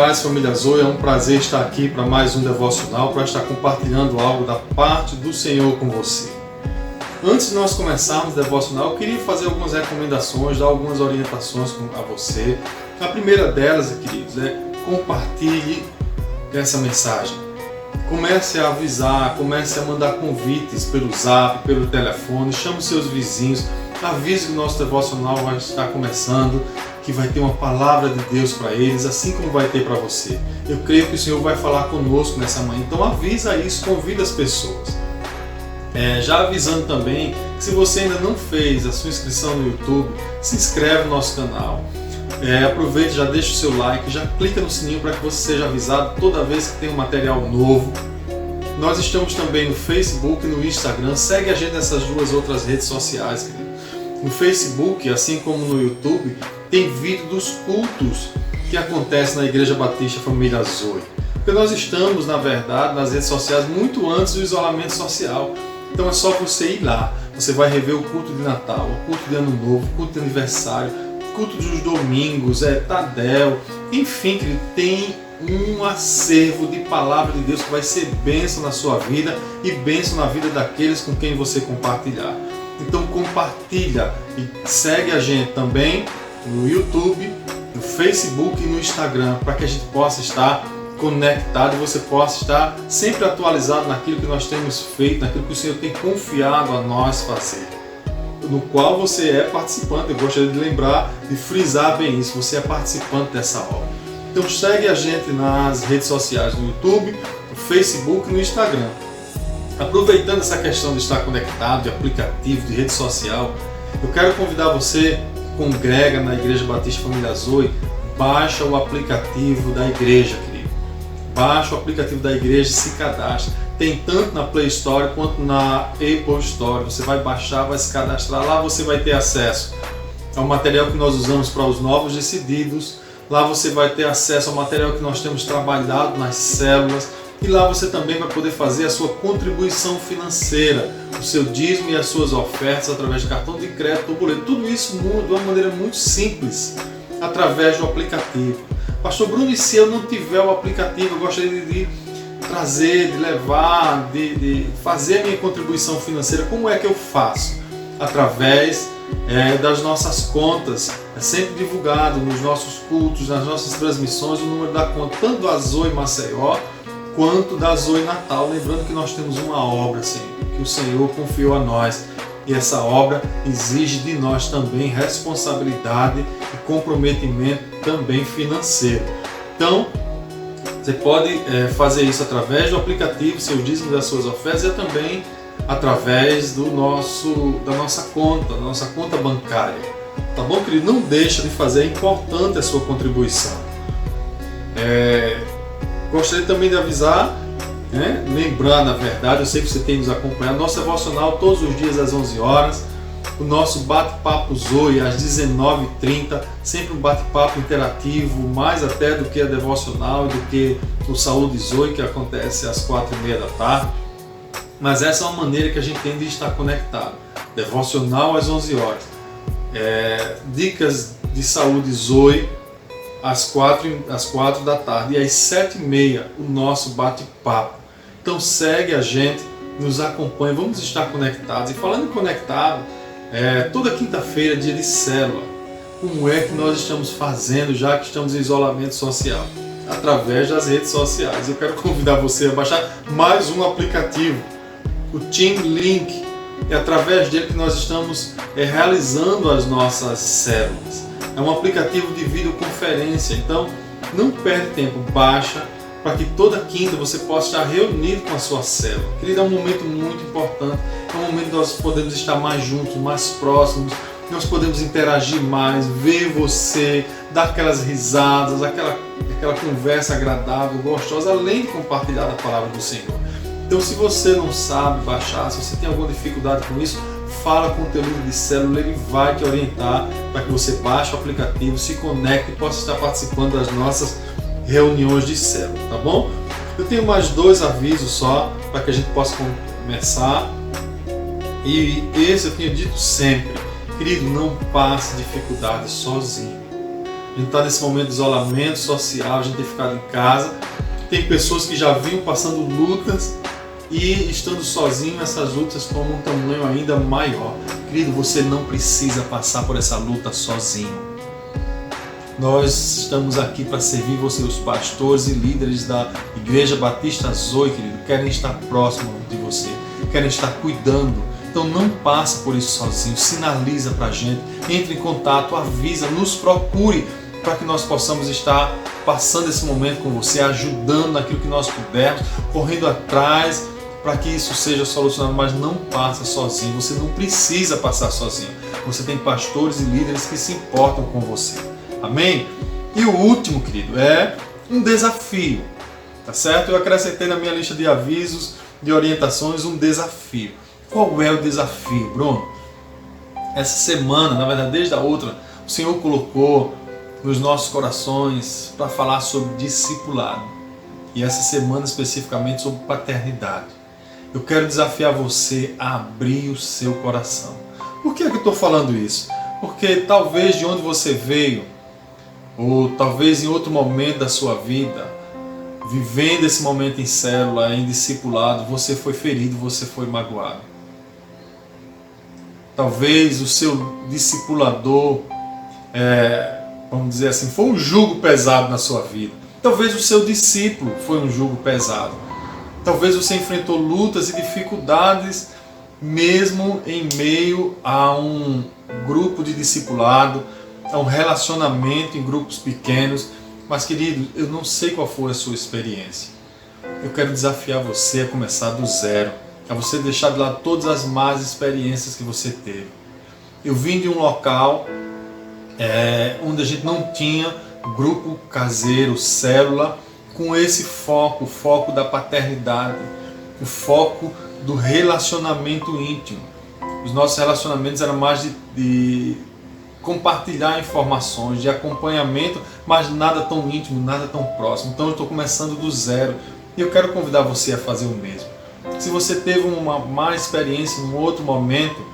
paz, família Zoe, é um prazer estar aqui para mais um devocional, para estar compartilhando algo da parte do Senhor com você. Antes de nós começarmos o devocional, eu queria fazer algumas recomendações, dar algumas orientações a você. A primeira delas, queridos, é compartilhe essa mensagem. Comece a avisar, comece a mandar convites pelo zap, pelo telefone, chame os seus vizinhos, avise que o nosso devocional vai estar começando, que vai ter uma palavra de Deus para eles, assim como vai ter para você. Eu creio que o Senhor vai falar conosco nessa manhã, então avisa isso, convida as pessoas. Já avisando também que se você ainda não fez a sua inscrição no YouTube, se inscreve no nosso canal. Aproveite, já deixa o seu like, já clica no sininho para que você seja avisado toda vez que tem um material novo. Nós estamos também no Facebook e no Instagram, segue a gente nessas duas outras redes sociais, querido. No Facebook, assim como no YouTube, tem vídeo dos cultos que acontecem na Igreja Batista Família Zoe. Porque nós estamos, na verdade, nas redes sociais muito antes do isolamento social. Então é só você ir lá. Você vai rever o culto de Natal, o culto de Ano Novo, o culto de aniversário, o culto dos domingos, Tadel. Enfim, querido, tem um acervo de palavra de Deus que vai ser bênção na sua vida e bênção na vida daqueles com quem você compartilhar. Então compartilha e segue a gente também no YouTube, no Facebook e no Instagram, para que a gente possa estar conectado e você possa estar sempre atualizado naquilo que nós temos feito, naquilo que o Senhor tem confiado a nós fazer, no qual você é participante. Eu gostaria de lembrar, de frisar bem isso, você é participante dessa obra. Então segue a gente nas redes sociais, no YouTube, no Facebook e no Instagram. Aproveitando essa questão de estar conectado, de aplicativo, de rede social, eu quero convidar você que congrega na Igreja Batista Família Zoe, baixa o aplicativo da igreja, querido. Baixa o aplicativo da igreja e se cadastra. Tem tanto na Play Store quanto na Apple Store. Você vai baixar, vai se cadastrar. Lá você vai ter acesso ao material que nós usamos para os novos decididos. Lá você vai ter acesso ao material que nós temos trabalhado nas células. E lá você também vai poder fazer a sua contribuição financeira, o seu dízimo e as suas ofertas através de cartão de crédito ou boleto. Tudo isso de uma maneira muito simples, através do aplicativo. Pastor Bruno, e se eu não tiver o aplicativo, eu gostaria de trazer, de levar, de fazer a minha contribuição financeira, como é que eu faço? Através das nossas contas. É sempre divulgado nos nossos cultos, nas nossas transmissões, o número da conta, tanto da Zoe Maceió, quanto da Zoe Natal. Lembrando que nós temos uma obra que o Senhor confiou a nós. E essa obra exige de nós também responsabilidade e comprometimento também financeiro. Então, você pode fazer isso através do aplicativo, seus dízimos das suas ofertas, e também através da nossa conta bancária. Tá bom, querido? Não deixa de fazer, é importante a sua contribuição. Gostaria também de avisar, lembrar, na verdade, eu sei que você tem nos acompanhado, nosso devocional todos os dias às 11 horas, o nosso bate-papo Zoe às 19h30, sempre um bate-papo interativo, mais até do que a devocional, do que o Saúde Zoe, que acontece às 4h30 da tarde. Mas essa é uma maneira que a gente tem de estar conectado. Devocional às 11 horas. Dicas de Saúde Zoe às 4 da tarde. E às 7h30 o nosso bate-papo. Então segue a gente, nos acompanha, vamos estar conectados. E falando em conectado, toda quinta-feira é dia de célula. Como é que nós estamos fazendo, já que estamos em isolamento social? Através das redes sociais. Eu quero convidar você a baixar mais um aplicativo, o Team Link. É através dele que nós estamos realizando as nossas células. É um aplicativo de videoconferência, então não perde tempo, baixa, para que toda quinta você possa estar reunido com a sua célula. Querido, é um momento muito importante, é um momento que nós podemos estar mais juntos, mais próximos, nós podemos interagir mais, ver você, dar aquelas risadas, aquela conversa agradável, gostosa, além de compartilhar a palavra do Senhor. Então, se você não sabe baixar, se você tem alguma dificuldade com isso, fala com o teu líder de célula, ele vai te orientar para que você baixe o aplicativo, se conecte e possa estar participando das nossas reuniões de célula, tá bom? Eu tenho mais 2 avisos só para que a gente possa começar. E esse eu tenho dito sempre, querido, não passe dificuldade sozinho. A gente está nesse momento de isolamento social, a gente tem ficado em casa. Tem pessoas que já vinham passando lutas e estando sozinho, essas lutas tomam um tamanho ainda maior. Querido, você não precisa passar por essa luta sozinho. Nós estamos aqui para servir você, os pastores e líderes da Igreja Batista Zoe, querido, querem estar próximo de você, querem estar cuidando. Então não passa por isso sozinho, sinaliza para a gente, entre em contato, avisa, nos procure para que nós possamos estar passando esse momento com você, ajudando naquilo que nós pudermos, correndo atrás para que isso seja solucionado, mas não passa sozinho, você não precisa passar sozinho. Você tem pastores e líderes que se importam com você. Amém? E o último, querido, é um desafio, tá certo? Eu acrescentei na minha lista de avisos, de orientações, um desafio. Qual é o desafio, Bruno? Essa semana, na verdade, desde a outra, o Senhor colocou nos nossos corações para falar sobre discipulado. E essa semana especificamente sobre paternidade. Eu quero desafiar você a abrir o seu coração. Por que é que eu estou falando isso? Porque talvez de onde você veio, ou talvez em outro momento da sua vida, vivendo esse momento em célula, em discipulado, você foi ferido, você foi magoado. Talvez o seu discipulador, vamos dizer assim, foi um jugo pesado na sua vida. Talvez o seu discípulo foi um jugo pesado. Talvez você enfrentou lutas e dificuldades mesmo em meio a um grupo de discipulado, a um relacionamento em grupos pequenos. Mas, querido, eu não sei qual foi a sua experiência. Eu quero desafiar você a começar do zero, a você deixar de lado todas as más experiências que você teve. Eu vim de um local onde a gente não tinha grupo caseiro, célula, com esse foco, o foco da paternidade, o foco do relacionamento íntimo. Os nossos relacionamentos eram mais de compartilhar informações, de acompanhamento, mas nada tão íntimo, nada tão próximo. Então eu estou começando do zero e eu quero convidar você a fazer o mesmo. Se você teve uma má experiência em um outro momento,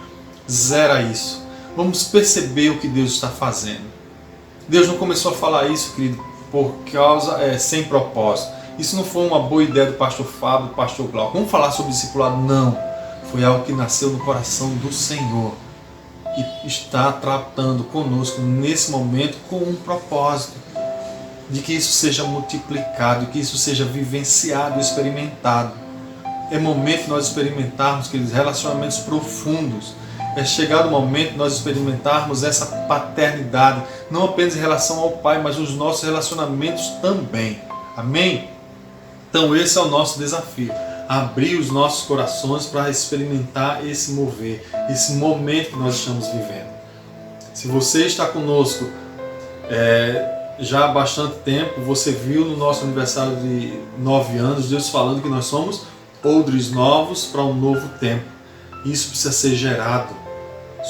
zera isso. Vamos perceber o que Deus está fazendo. Deus não começou a falar isso, querido, por causa, sem propósito. Isso não foi uma boa ideia do pastor Fábio, do pastor Glauco. Vamos falar sobre discipulado? Não. Foi algo que nasceu no coração do Senhor e está tratando conosco nesse momento com um propósito de que isso seja multiplicado, de que isso seja vivenciado, experimentado. É momento de nós experimentarmos aqueles relacionamentos profundos. É chegado o momento de nós experimentarmos essa paternidade, não apenas em relação ao Pai, mas os nossos relacionamentos também. Amém? Então esse é o nosso desafio. Abrir os nossos corações para experimentar esse mover, esse momento que nós estamos vivendo. Se você está conosco já há bastante tempo, você viu no nosso aniversário de 9 anos, Deus falando que nós somos odres novos para um novo tempo. Isso precisa ser gerado.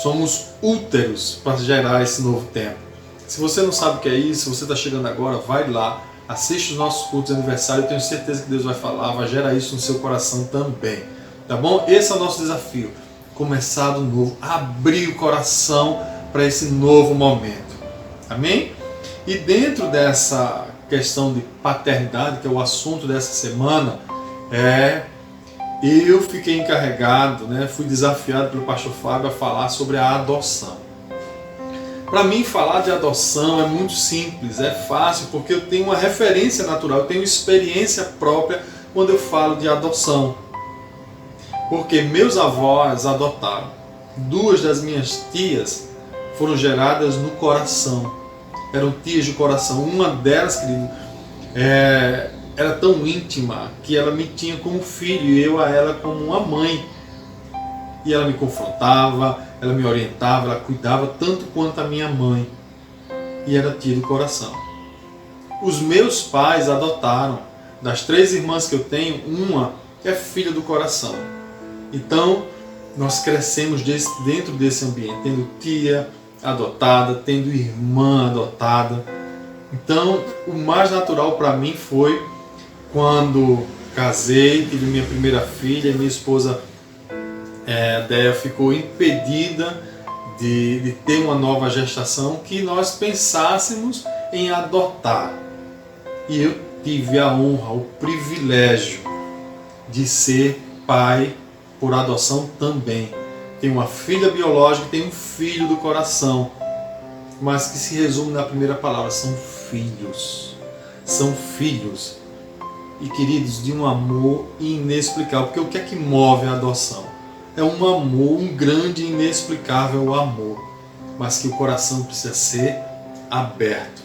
Somos úteros para gerar esse novo tempo. Se você não sabe o que é isso, se você está chegando agora, vai lá, assiste os nossos cultos de aniversário, eu tenho certeza que Deus vai falar, vai gerar isso no seu coração também. Tá bom? Esse é o nosso desafio. Começar do novo, abrir o coração para esse novo momento. Amém? E dentro dessa questão de paternidade, que é o assunto dessa semana, eu fiquei encarregado, fui desafiado pelo pastor Fábio a falar sobre a adoção. Para mim, falar de adoção é muito simples, é fácil, porque eu tenho uma referência natural, eu tenho experiência própria quando eu falo de adoção. Porque meus avós adotaram. 2 das minhas tias foram geradas no coração. Eram tias de coração. Uma delas, querido, era tão íntima que ela me tinha como filho e eu a ela como uma mãe. E ela me confrontava, ela me orientava, ela cuidava tanto quanto a minha mãe. E era tia do coração. Os meus pais adotaram. Das 3 irmãs que eu tenho, uma é filha do coração. Então, nós crescemos dentro desse ambiente, tendo tia adotada, tendo irmã adotada. Então, o mais natural para mim foi quando casei, tive minha primeira filha, minha esposa Déia ficou impedida de ter uma nova gestação, que nós pensássemos em adotar. E eu tive a honra, o privilégio de ser pai por adoção também. Tenho uma filha biológica, tenho um filho do coração, mas que se resume na primeira palavra: são filhos. São filhos. E queridos, de um amor inexplicável. Porque o que é que move a adoção? É um amor, um grande e inexplicável amor, mas que o coração precisa ser aberto.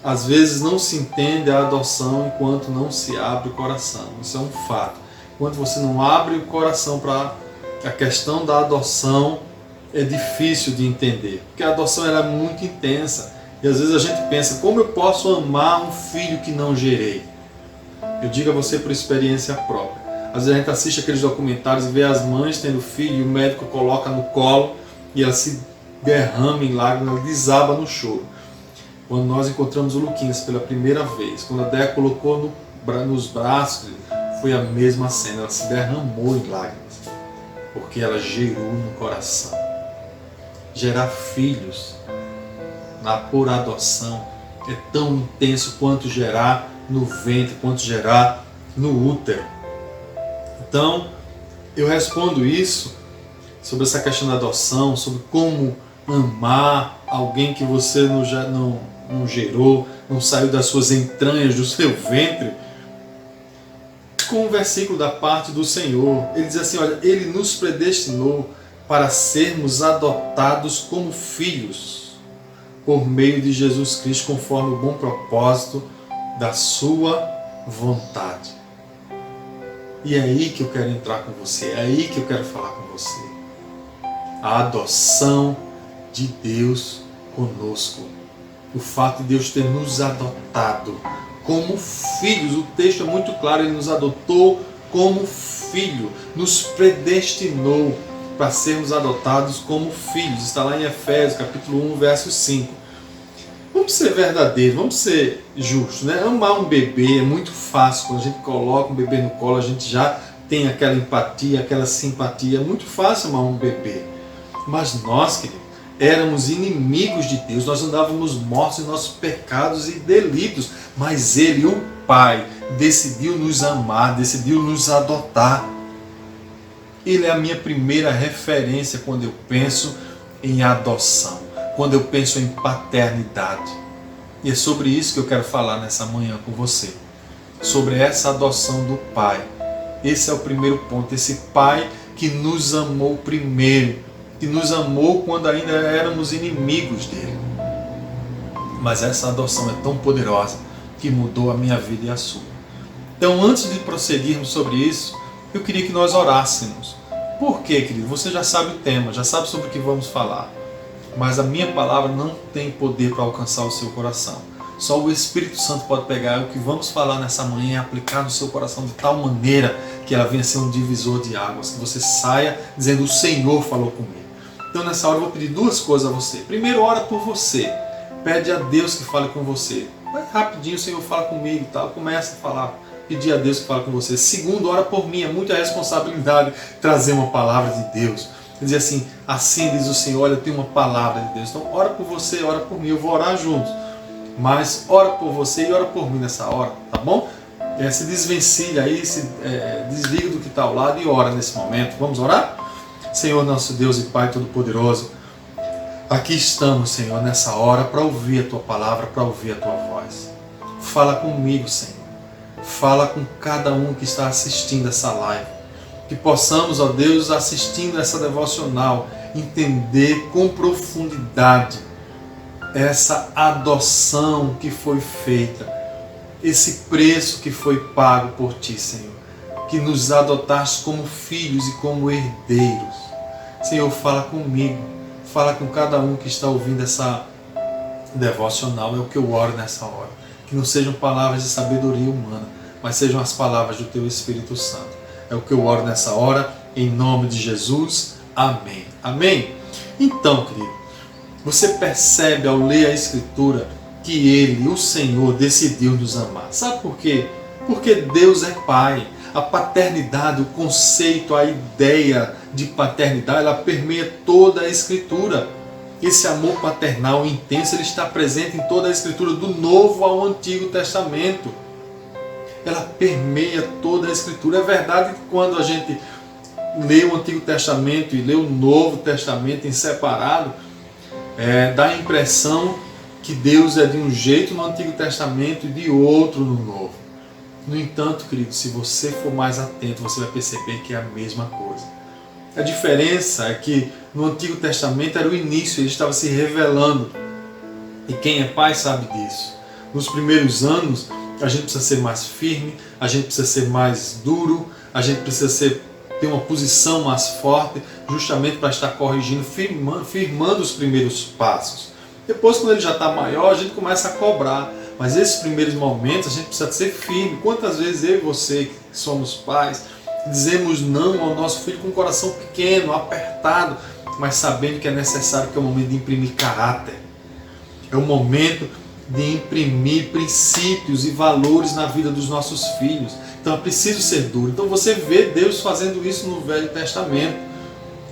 Às vezes não se entende a adoção enquanto não se abre o coração. Isso é um fato. Enquanto você não abre o coração para a questão da adoção, é difícil de entender. Porque a adoção ela é muito intensa. E às vezes a gente pensa: como eu posso amar um filho que não gerei? Eu digo a você por experiência própria. Às vezes a gente assiste aqueles documentários e vê as mães tendo filho e o médico coloca no colo e ela se derrama em lágrimas, ela desaba no choro. Quando nós encontramos o Luquinhas pela primeira vez, quando a Déia colocou nos braços, foi a mesma cena, ela se derramou em lágrimas, porque ela gerou no coração. Gerar filhos por adoção é tão intenso quanto gerar no ventre, quanto gerar no útero. Então, eu respondo isso sobre essa questão da adoção, sobre como amar alguém que você não gerou, não saiu das suas entranhas, do seu ventre, com um versículo da parte do Senhor. Ele diz assim: olha, Ele nos predestinou para sermos adotados como filhos por meio de Jesus Cristo, conforme o bom propósito da sua vontade. E é aí que eu quero entrar com você, é aí que eu quero falar com você. A adoção de Deus conosco. O fato de Deus ter nos adotado como filhos. O texto é muito claro, Ele nos adotou como filho, nos predestinou para sermos adotados como filhos. Está lá em Efésios, capítulo 1, verso 5. Vamos ser verdadeiros, vamos ser justos, né? Amar um bebê é muito fácil. Quando a gente coloca um bebê no colo, a gente já tem aquela empatia, aquela simpatia. É muito fácil amar um bebê. Mas nós, queridos, éramos inimigos de Deus, nós andávamos mortos em nossos pecados e delitos. Mas Ele, o Pai, decidiu nos amar, decidiu nos adotar. Ele é a minha primeira referência quando eu penso em adoção, quando eu penso em paternidade. E é sobre isso que eu quero falar nessa manhã com você. Sobre essa adoção do Pai. Esse é o primeiro ponto. Esse Pai que nos amou primeiro. Que nos amou quando ainda éramos inimigos dele. Mas essa adoção é tão poderosa que mudou a minha vida e a sua. Então, antes de prosseguirmos sobre isso, eu queria que nós orássemos. Por quê, querido? Você já sabe o tema, já sabe sobre o que vamos falar. Mas a minha palavra não tem poder para alcançar o seu coração. Só o Espírito Santo pode pegar o que vamos falar nessa manhã e aplicar no seu coração de tal maneira que ela venha ser um divisor de águas, que você saia dizendo: o Senhor falou comigo. Então nessa hora eu vou pedir duas coisas a você. Primeiro, ora por você. Pede a Deus que fale com você. Vai rapidinho, o Senhor fala comigo e tal. Começa a falar, pedir a Deus que fale com você. Segundo, ora por mim. É muita responsabilidade trazer uma palavra de Deus. Dizer assim diz o Senhor: olha, eu tenho uma palavra de Deus. Então ora por você, ora por mim. Eu vou orar juntos. Mas ora por você e ora por mim nessa hora, tá bom? Se desvencilha aí, desliga do que está ao lado e ora nesse momento. Vamos orar? Senhor, nosso Deus e Pai Todo-Poderoso, aqui estamos, Senhor, nessa hora para ouvir a Tua palavra, para ouvir a Tua voz. Fala comigo, Senhor. Fala com cada um que está assistindo essa live. Que possamos, ó Deus, assistindo essa devocional, entender com profundidade essa adoção que foi feita, esse preço que foi pago por Ti, Senhor, que nos adotaste como filhos e como herdeiros. Senhor, fala comigo, fala com cada um que está ouvindo essa devocional, é o que eu oro nessa hora. Que não sejam palavras de sabedoria humana, mas sejam as palavras do Teu Espírito Santo. É o que eu oro nessa hora, em nome de Jesus. Amém. Amém? Então, querido, você percebe ao ler a Escritura que Ele, o Senhor, decidiu nos amar. Sabe por quê? Porque Deus é Pai. A paternidade, o conceito, a ideia de paternidade, ela permeia toda a Escritura. Esse amor paternal intenso, ele está presente em toda a Escritura, do Novo ao Antigo Testamento. Ela permeia toda a Escritura. É verdade que quando a gente lê o Antigo Testamento e lê o Novo Testamento em separado, dá a impressão que Deus é de um jeito no Antigo Testamento e de outro no Novo. No entanto, querido, se você for mais atento, você vai perceber que é a mesma coisa. A diferença é que no Antigo Testamento era o início, ele estava se revelando. E quem é pai sabe disso. Nos primeiros anos, a gente precisa ser mais firme, a gente precisa ser mais duro, a gente precisa ter uma posição mais forte, justamente para estar corrigindo, firmando os primeiros passos. Depois, quando ele já está maior, a gente começa a cobrar. Mas esses primeiros momentos, a gente precisa ser firme. Quantas vezes eu e você, que somos pais, dizemos não ao nosso filho com um coração pequeno, apertado, mas sabendo que é necessário, que é o momento de imprimir caráter. É o momento de imprimir princípios e valores na vida dos nossos filhos. Então é preciso ser duro. Então você vê Deus fazendo isso no Velho Testamento.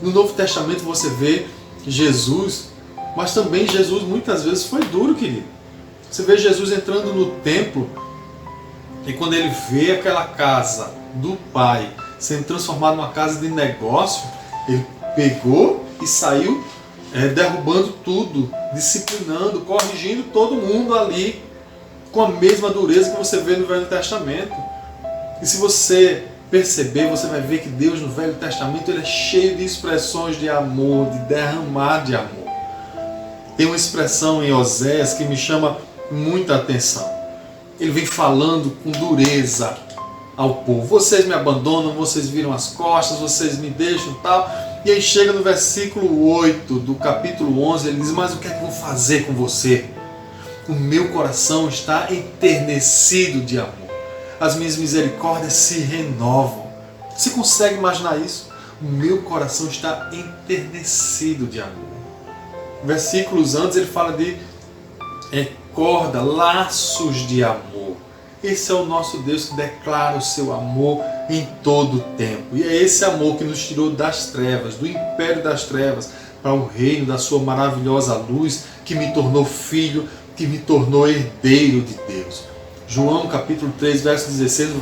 No Novo Testamento você vê Jesus, mas também Jesus muitas vezes foi duro, querido. Você vê Jesus entrando no templo e quando ele vê aquela casa do Pai sendo transformada numa casa de negócio, ele pegou e saiu derrubando tudo, disciplinando, corrigindo todo mundo ali com a mesma dureza que você vê no Velho Testamento. E se você perceber, você vai ver que Deus no Velho Testamento ele é cheio de expressões de amor, de derramar de amor. Tem uma expressão em Oséias que me chama muita atenção. Ele vem falando com dureza ao povo. Vocês me abandonam, vocês viram as costas, vocês me deixam e tal. E aí chega no versículo 8 do capítulo 11, ele diz, mas o que é que eu vou fazer com você? O meu coração está enternecido de amor. As minhas misericórdias se renovam. Você consegue imaginar isso? O meu coração está enternecido de amor. Versículos antes ele fala de corda, laços de amor. Esse é o nosso Deus que declara o seu amor em todo o tempo. E é esse amor que nos tirou das trevas, do império das trevas, para o reino da sua maravilhosa luz, que me tornou filho, que me tornou herdeiro de Deus. João capítulo 3, verso 16, um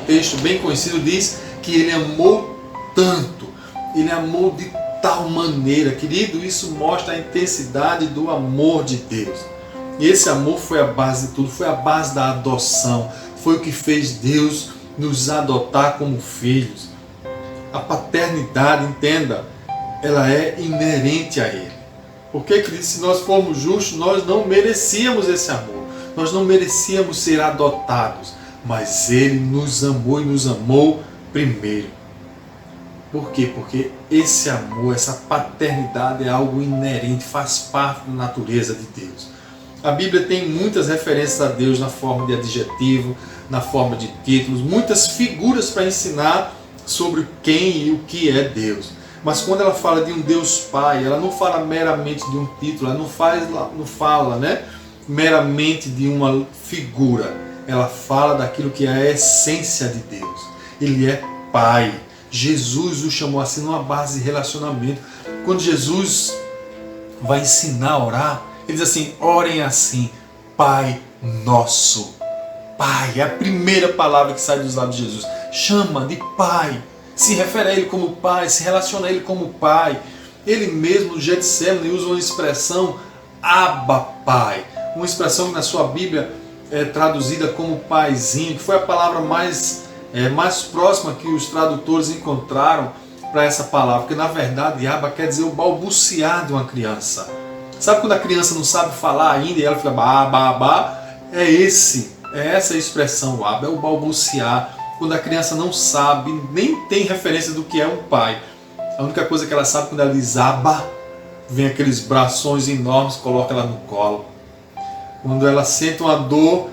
texto bem conhecido, diz que ele amou tanto, ele amou de tal maneira. Querido, isso mostra a intensidade do amor de Deus. E esse amor foi a base de tudo, foi a base da adoção, foi o que fez Deus nos adotar como filhos. A paternidade, entenda, ela é inerente a Ele. Porque, querido, se nós formos justos, nós não merecíamos esse amor, nós não merecíamos ser adotados, mas Ele nos amou e nos amou primeiro. Por quê? Porque esse amor, essa paternidade é algo inerente, faz parte da natureza de Deus. A Bíblia tem muitas referências a Deus na forma de adjetivo, na forma de títulos, muitas figuras para ensinar sobre quem e o que é Deus. Mas quando ela fala de um Deus Pai, ela não fala meramente de um título, ela não fala meramente de uma figura. Ela fala daquilo que é a essência de Deus. Ele é Pai. Jesus o chamou assim numa base de relacionamento. Quando Jesus vai ensinar a orar, ele diz assim, orem assim, Pai Nosso. Pai, é a primeira palavra que sai dos lábios de Jesus. Chama de Pai, se refere a Ele como Pai, se relaciona a Ele como Pai. Ele mesmo, no Getsemane, usa uma expressão, Abba Pai. Uma expressão que na sua Bíblia é traduzida como Paizinho, que foi a palavra mais próxima que os tradutores encontraram para essa palavra. Porque na verdade, Abba quer dizer o balbuciar de uma criança. Sabe quando a criança não sabe falar ainda e ela fica babá? É essa a expressão, Abba, é o balbuciar. Quando a criança não sabe, nem tem referência do que é um pai. A única coisa que ela sabe quando ela diz Abba, vem aqueles brações enormes, coloca ela no colo. Quando ela sente uma dor,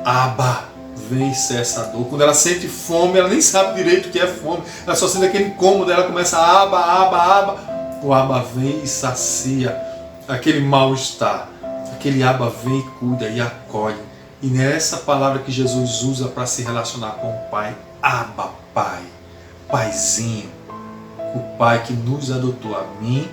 Abba, vem e cessa a dor. Quando ela sente fome, ela nem sabe direito o que é fome. Ela só sente aquele incômodo, ela começa Abba. O Abba vem e sacia aquele mal-estar. Aquele Abba vem e cuida e acolhe. E nessa palavra que Jesus usa para se relacionar com o Pai, Abba, Pai, Paizinho, o Pai que nos adotou, a mim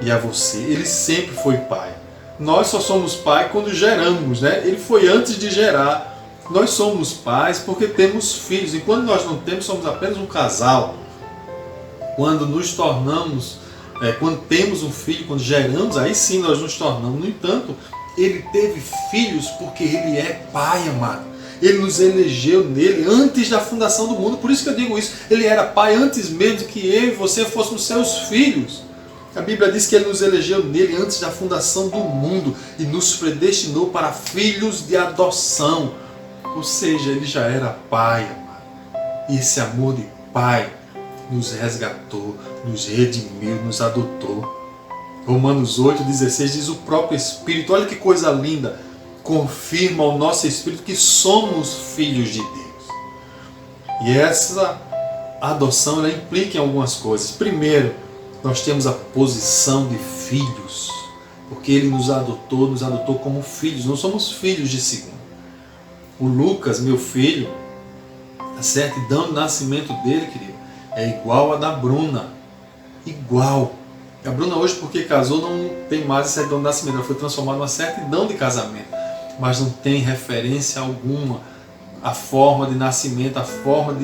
e a você. Ele sempre foi pai. Nós só somos pai quando geramos, né? Ele foi antes de gerar. Nós somos pais porque temos filhos. E quando nós não temos, somos apenas um casal. Quando nos tornamos, quando temos um filho, quando geramos, aí sim nós nos tornamos. No entanto, ele teve filhos porque ele é pai, amado. Ele nos elegeu nele antes da fundação do mundo. Por isso que eu digo isso. Ele era pai antes mesmo de que eu e você fôssemos seus filhos. A Bíblia diz que ele nos elegeu nele antes da fundação do mundo e nos predestinou para filhos de adoção. Ou seja, ele já era pai, amado. E esse amor de pai nos resgatou, nos redimiu, nos adotou. Romanos 8,16 diz o próprio Espírito, olha que coisa linda, confirma ao nosso Espírito que somos filhos de Deus. E essa adoção ela implica em algumas coisas. Primeiro, nós temos a posição de filhos, porque Ele nos adotou como filhos, não somos filhos de segundo. O Lucas, meu filho, a certidão de nascimento dele, querido, é igual a da Bruna. Igual. A Bruna hoje, porque casou, não tem mais a certidão de nascimento, ela foi transformada numa certidão de casamento, mas não tem referência alguma à forma de nascimento, à forma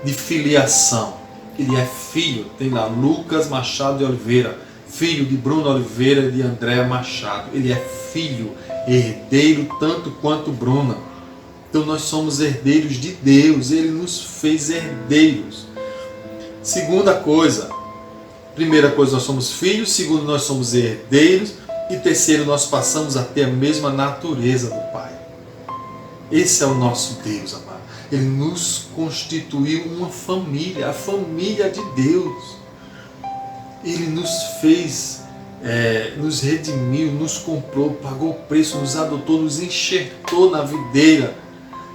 de filiação. Ele é filho, tem lá Lucas Machado de Oliveira, filho de Bruno Oliveira e de Andréa Machado. Ele é filho, herdeiro tanto quanto Bruna. Então nós somos herdeiros de Deus, Ele nos fez herdeiros. Segunda coisa, primeira coisa, nós somos filhos. Segundo, nós somos herdeiros. E terceiro, nós passamos a ter a mesma natureza do Pai. Esse é o nosso Deus, amado. Ele nos constituiu uma família, a família de Deus. Ele nos fez, nos redimiu, nos comprou, pagou o preço, nos adotou, nos enxertou na videira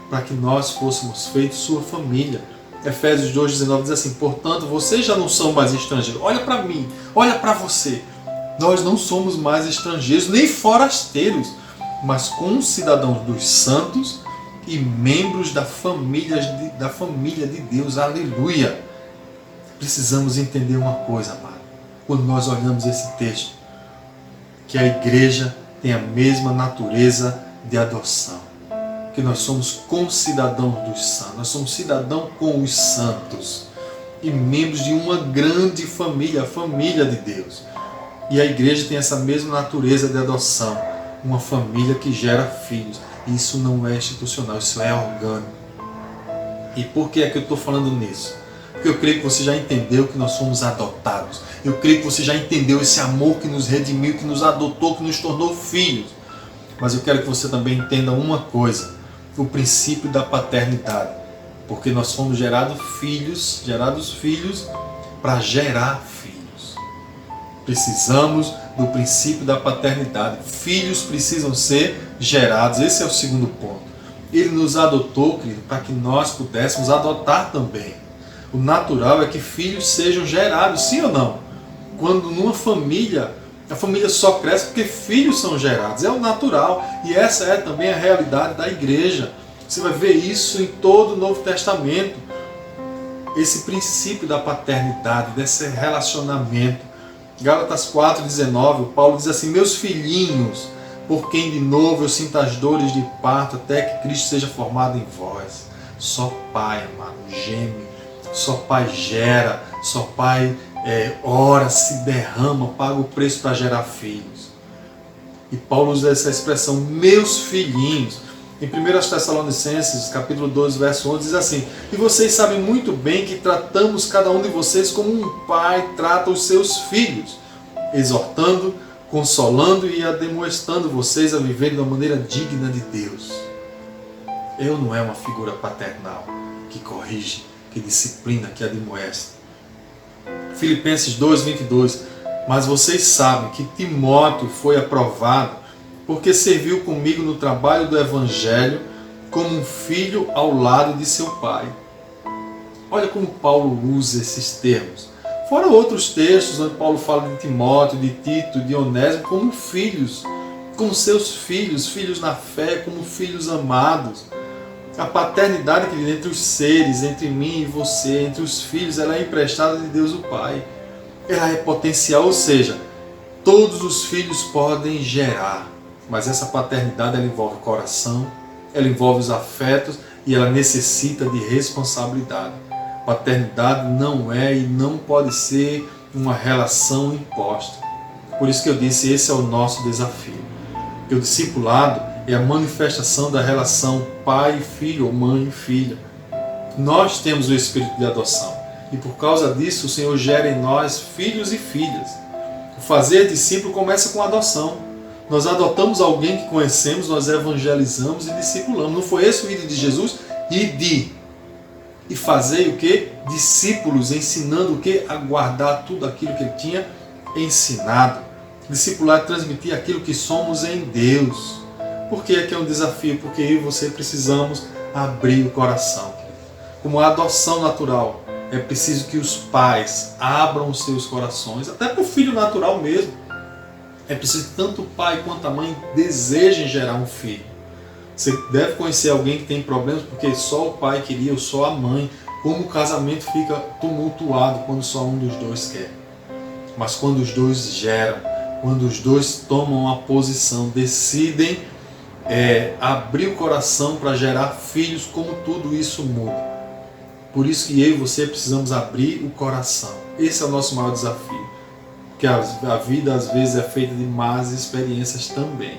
para que nós fôssemos feitos sua família. Efésios 2,19 diz assim, portanto, vocês já não são mais estrangeiros. Olha para mim, olha para você. Nós não somos mais estrangeiros, nem forasteiros, mas concidadãos dos santos e membros da família de Deus. Aleluia! Precisamos entender uma coisa, amado. Quando nós olhamos esse texto, que a igreja tem a mesma natureza de adoção. Que nós somos concidadãos dos santos, nós somos cidadãos com os santos e membros de uma grande família, a família de Deus. E a igreja tem essa mesma natureza de adoção, uma família que gera filhos. Isso não é institucional, isso é orgânico. E por que é que eu estou falando nisso? Porque eu creio que você já entendeu que nós somos adotados. Eu creio que você já entendeu esse amor que nos redimiu, que nos adotou, que nos tornou filhos. Mas eu quero que você também entenda uma coisa, o princípio da paternidade. Porque nós fomos gerados filhos para gerar filhos. Precisamos do princípio da paternidade. Filhos precisam ser gerados. Esse é o segundo ponto. Ele nos adotou, querido, para que nós pudéssemos adotar também. O natural é que filhos sejam gerados, sim ou não? Quando numa família, a família só cresce porque filhos são gerados. É o natural. E essa é também a realidade da igreja. Você vai ver isso em todo o Novo Testamento. Esse princípio da paternidade, desse relacionamento. Gálatas 4,19, Paulo diz assim, meus filhinhos, por quem de novo eu sinto as dores de parto, até que Cristo seja formado em vós. Só Pai, amado, geme. Só Pai gera. Só Pai ora, se derrama, paga o preço para gerar filhos. E Paulo usa essa expressão, meus filhinhos. Em 1 Tessalonicenses, capítulo 12, verso 11, diz assim, e vocês sabem muito bem que tratamos cada um de vocês como um pai trata os seus filhos, exortando, consolando e ademoestando vocês a viverem de uma maneira digna de Deus. Eu não é uma figura paternal que corrige, que disciplina, que admoesta. Filipenses 2:22, mas vocês sabem que Timóteo foi aprovado porque serviu comigo no trabalho do Evangelho como um filho ao lado de seu pai. Olha como Paulo usa esses termos. Fora outros textos onde Paulo fala de Timóteo, de Tito, de Onésimo como filhos, como seus filhos, filhos na fé, como filhos amados. A paternidade que entre os seres, entre mim e você, entre os filhos, ela é emprestada de Deus o Pai. Ela é potencial, ou seja, Todos os filhos podem gerar, mas essa paternidade ela envolve o coração, ela envolve os afetos e ela necessita de responsabilidade. Paternidade não é e não pode ser uma relação imposta. Por isso que eu disse, esse é o nosso desafio. Que o discipulado é a manifestação da relação pai e filho ou mãe e filha. Nós temos o espírito de adoção e por causa disso o Senhor gera em nós filhos e filhas. O fazer discípulo começa com a adoção. Nós adotamos alguém que conhecemos, nós evangelizamos e discipulamos. Não foi esse o ídolo de Jesus? E fazer o que? Discípulos, ensinando o que? A guardar tudo aquilo que ele tinha ensinado. Discipular é transmitir aquilo que somos em Deus. Por que é que é um desafio? Porque eu e você precisamos abrir o coração. Como a adoção natural, é preciso que os pais abram os seus corações, até para o filho natural mesmo. É preciso que tanto o pai quanto a mãe desejem gerar um filho. Você deve conhecer alguém que tem problemas porque só o pai queria ou só a mãe. Como o casamento fica tumultuado quando só um dos dois quer. Mas quando os dois geram, quando os dois tomam uma posição, decidem abrir o coração para gerar filhos, como tudo isso muda. Por isso que eu e você precisamos abrir o coração. Esse é o nosso maior desafio. Porque a vida às vezes é feita de más experiências também.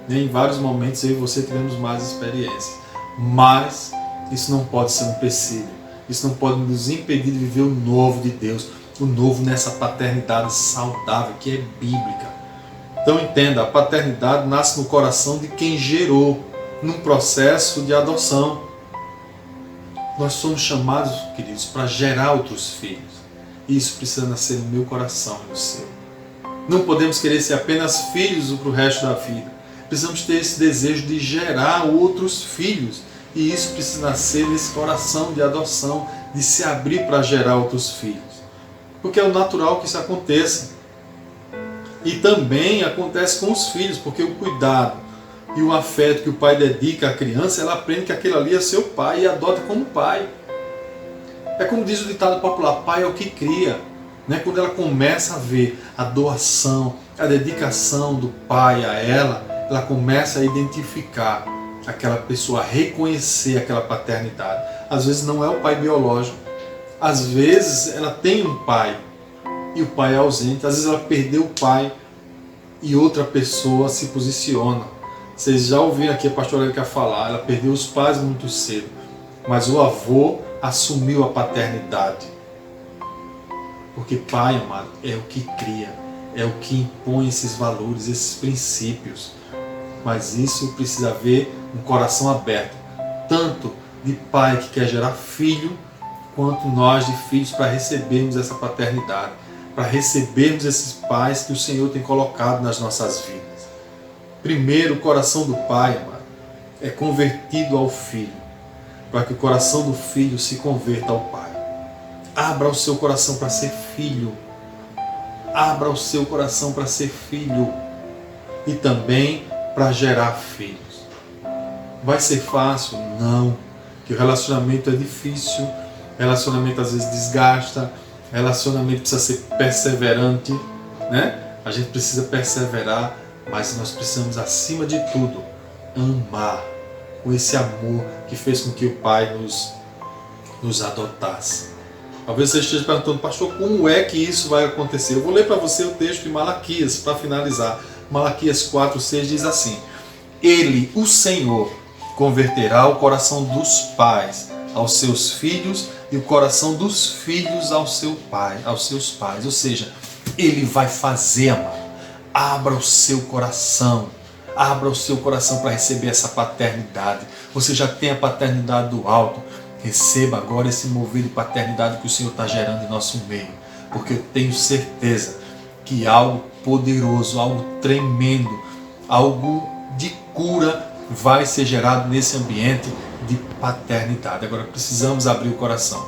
Em vários momentos eu e você tivemos más experiências. Mas isso não pode ser um empecilho. Isso não pode nos impedir de viver o novo de Deus. O novo nessa paternidade saudável que é bíblica. Então entenda, a paternidade nasce no coração de quem gerou, num processo de adoção. Nós somos chamados, queridos, para gerar outros filhos. E isso precisa nascer no meu coração e no seu. Não podemos querer ser apenas filhos para o resto da vida. Precisamos ter esse desejo de gerar outros filhos. E isso precisa nascer nesse coração de adoção, de se abrir para gerar outros filhos. Porque é o natural que isso aconteça. E também acontece com os filhos, porque o cuidado e o afeto que o pai dedica à criança, ela aprende que aquele ali é seu pai e adota como pai. É como diz o ditado popular, pai é o que cria. Quando ela começa a ver a doação, a dedicação do pai a ela começa a identificar aquela pessoa, a reconhecer aquela paternidade. Às vezes não é o pai biológico, às vezes ela tem um pai e o pai é ausente, às vezes ela perdeu o pai e outra pessoa se posiciona. Vocês já ouviram aqui a pastora Érica falar, ela perdeu os pais muito cedo, mas o avô assumiu a paternidade. Porque pai, amado, é o que cria, é o que impõe esses valores, esses princípios. Mas isso precisa haver um coração aberto, tanto de pai que quer gerar filho, quanto nós de filhos para recebermos essa paternidade, para recebermos esses pais que o Senhor tem colocado nas nossas vidas. Primeiro, o coração do pai, amado, é convertido ao filho, para que o coração do filho se converta ao pai. Abra o seu coração para ser filho. Abra o seu coração para ser filho. E também para gerar filhos. Vai ser fácil? Não. Que o relacionamento é difícil. Relacionamento às vezes desgasta. Relacionamento precisa ser perseverante. A gente precisa perseverar. Mas nós precisamos, acima de tudo, amar com esse amor que fez com que o Pai nos adotasse. Talvez você esteja perguntando, pastor, como é que isso vai acontecer? Eu vou ler para você o texto de Malaquias, para finalizar. Malaquias 4:6 diz assim: Ele, o Senhor, converterá o coração dos pais aos seus filhos e o coração dos filhos aos seus pais. Ou seja, Ele vai fazer, amado. Abra o seu coração. Abra o seu coração para receber essa paternidade. Você já tem a paternidade do alto. Receba agora esse mover de paternidade que o Senhor está gerando em nosso meio. Porque eu tenho certeza que algo poderoso, algo tremendo, algo de cura vai ser gerado nesse ambiente de paternidade. Agora precisamos abrir o coração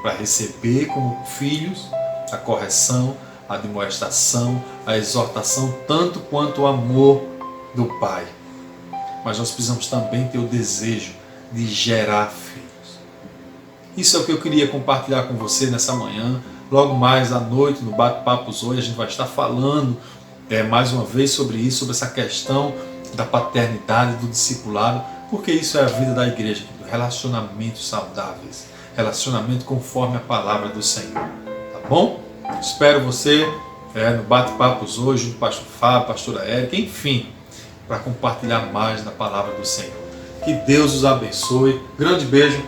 para receber como filhos a correção, a admoestação, a exortação, tanto quanto o amor do Pai. Mas nós precisamos também ter o desejo de gerar filhos. Isso é o que eu queria compartilhar com você nessa manhã. Logo mais à noite, no Bate-Papo Zoe, a gente vai estar falando mais uma vez sobre isso, sobre essa questão da paternidade, do discipulado, porque isso é a vida da igreja, relacionamentos saudáveis, relacionamento conforme a palavra do Senhor, tá bom? Espero você no bate-papos hoje, do pastor Fábio, pastora Érica, enfim, para compartilhar mais da palavra do Senhor. Que Deus os abençoe. Grande beijo.